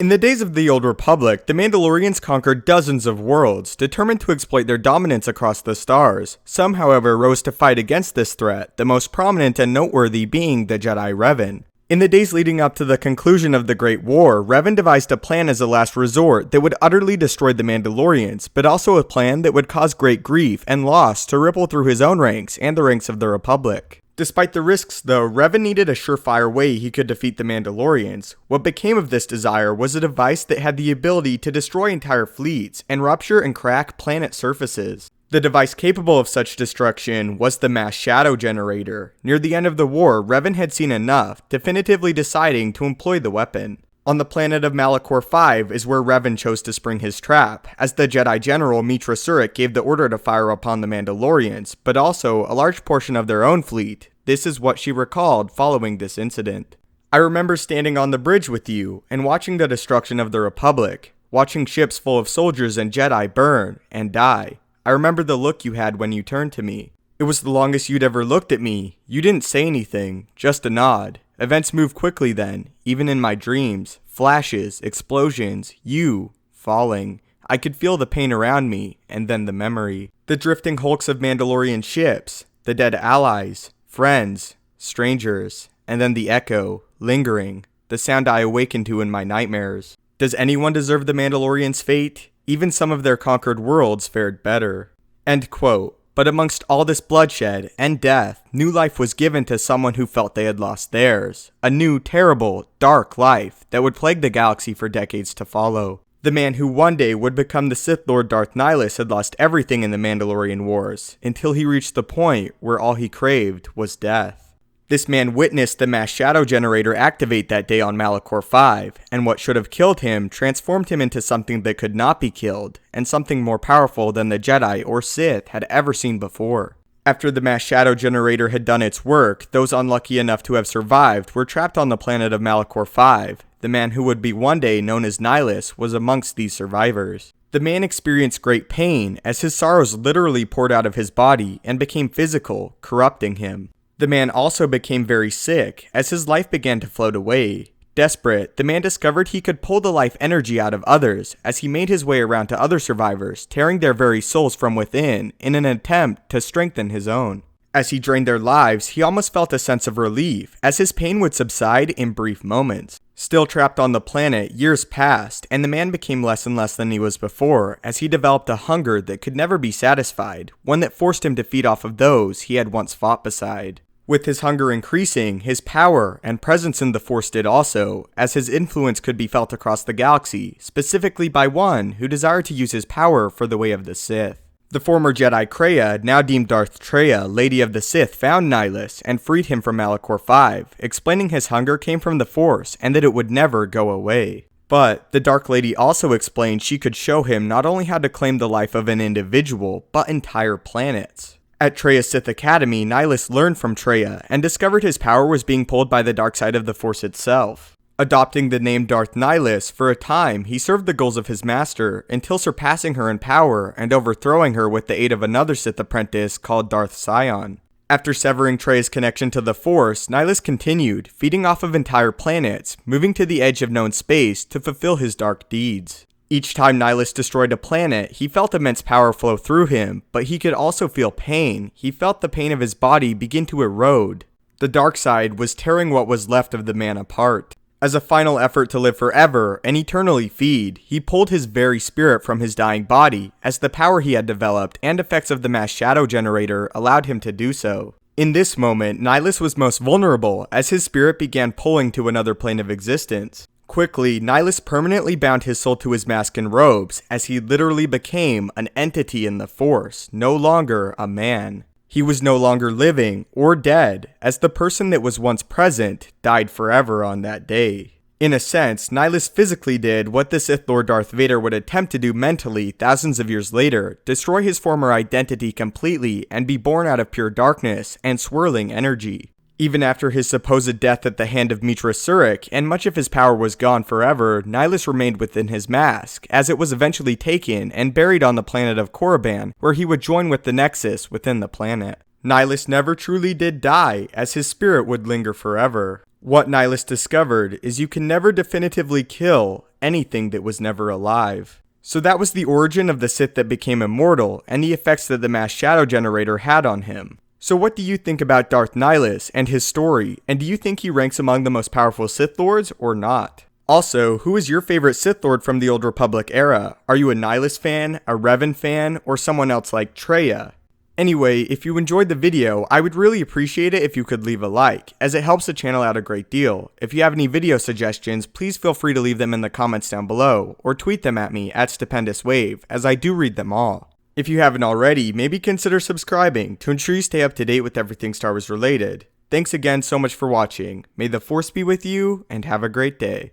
In the days of the Old Republic, the Mandalorians conquered dozens of worlds, determined to exploit their dominance across the stars. Some, however, rose to fight against this threat, the most prominent and noteworthy being the Jedi Revan. In the days leading up to the conclusion of the Great War, Revan devised a plan as a last resort that would utterly destroy the Mandalorians, but also a plan that would cause great grief and loss to ripple through his own ranks and the ranks of the Republic. Despite the risks though, Revan needed a surefire way he could defeat the Mandalorians. What became of this desire was a device that had the ability to destroy entire fleets and rupture and crack planet surfaces. The device capable of such destruction was the mass shadow generator. Near the end of the war, Revan had seen enough, definitively deciding to employ the weapon. On the planet of Malachor V is where Revan chose to spring his trap, as the Jedi General Meetra Surik gave the order to fire upon the Mandalorians, but also a large portion of their own fleet. This is what she recalled following this incident. I remember standing on the bridge with you and watching the destruction of the Republic, watching ships full of soldiers and Jedi burn and die. I remember the look you had when you turned to me. It was the longest you'd ever looked at me. You didn't say anything, just a nod. Events moved quickly then, even in my dreams. Flashes, explosions, you falling. I could feel the pain around me, and then the memory. The drifting hulks of Mandalorian ships, the dead allies, friends, strangers, and then the echo, lingering, the sound I awakened to in my nightmares. Does anyone deserve the Mandalorians' fate? Even some of their conquered worlds fared better. End quote. But amongst all this bloodshed and death, new life was given to someone who felt they had lost theirs. A new, terrible, dark life that would plague the galaxy for decades to follow. The man who one day would become the Sith Lord Darth Nihilus had lost everything in the Mandalorian Wars, until he reached the point where all he craved was death. This man witnessed the mass shadow generator activate that day on Malachor V, and what should have killed him transformed him into something that could not be killed, and something more powerful than the Jedi or Sith had ever seen before. After the mass shadow generator had done its work, those unlucky enough to have survived were trapped on the planet of Malachor V. The man who would be one day known as Nihilus was amongst these survivors. The man experienced great pain as his sorrows literally poured out of his body and became physical, corrupting him. The man also became very sick as his life began to float away. Desperate, the man discovered he could pull the life energy out of others as he made his way around to other survivors, tearing their very souls from within in an attempt to strengthen his own. As he drained their lives, he almost felt a sense of relief as his pain would subside in brief moments. Still trapped on the planet, years passed, and the man became less and less than he was before as he developed a hunger that could never be satisfied, one that forced him to feed off of those he had once fought beside. With his hunger increasing, his power and presence in the Force did also, as his influence could be felt across the galaxy, specifically by one who desired to use his power for the way of the Sith. The former Jedi Kreia, now deemed Darth Traya, Lady of the Sith, found Nihilus and freed him from Malachor V, explaining his hunger came from the Force and that it would never go away. But the Dark Lady also explained she could show him not only how to claim the life of an individual, but entire planets. At Traya's Sith Academy, Nihilus learned from Traya and discovered his power was being pulled by the dark side of the Force itself. Adopting the name Darth Nihilus, for a time he served the goals of his master until surpassing her in power and overthrowing her with the aid of another Sith apprentice called Darth Sion. After severing Traya's connection to the Force, Nihilus continued, feeding off of entire planets, moving to the edge of known space to fulfill his dark deeds. Each time Nihilus destroyed a planet, he felt immense power flow through him, but he could also feel pain. He felt the pain of his body begin to erode. The dark side was tearing what was left of the man apart. As a final effort to live forever and eternally feed, he pulled his very spirit from his dying body, as the power he had developed and effects of the mass shadow generator allowed him to do so. In this moment, Nihilus was most vulnerable as his spirit began pulling to another plane of existence. Quickly, Nihilus permanently bound his soul to his mask and robes, as he literally became an entity in the Force, no longer a man. He was no longer living or dead, as the person that was once present died forever on that day. In a sense, Nihilus physically did what the Sith Lord Darth Vader would attempt to do mentally thousands of years later, destroy his former identity completely and be born out of pure darkness and swirling energy. Even after his supposed death at the hand of Meetra Surik, and much of his power was gone forever, Nihilus remained within his mask, as it was eventually taken and buried on the planet of Korriban, where he would join with the Nexus within the planet. Nihilus never truly did die, as his spirit would linger forever. What Nihilus discovered is you can never definitively kill anything that was never alive. So that was the origin of the Sith that became immortal and the effects that the mass shadow generator had on him. So what do you think about Darth Nihilus and his story, and do you think he ranks among the most powerful Sith Lords or not? Also, who is your favorite Sith Lord from the Old Republic era? Are you a Nihilus fan, a Revan fan, or someone else like Traya? Anyway, if you enjoyed the video, I would really appreciate it if you could leave a like, as it helps the channel out a great deal. If you have any video suggestions, please feel free to leave them in the comments down below, or tweet them at me at Stupendous Wave, as I do read them all. If you haven't already, maybe consider subscribing to ensure you stay up to date with everything Star Wars related. Thanks again so much for watching. May the Force be with you, and have a great day.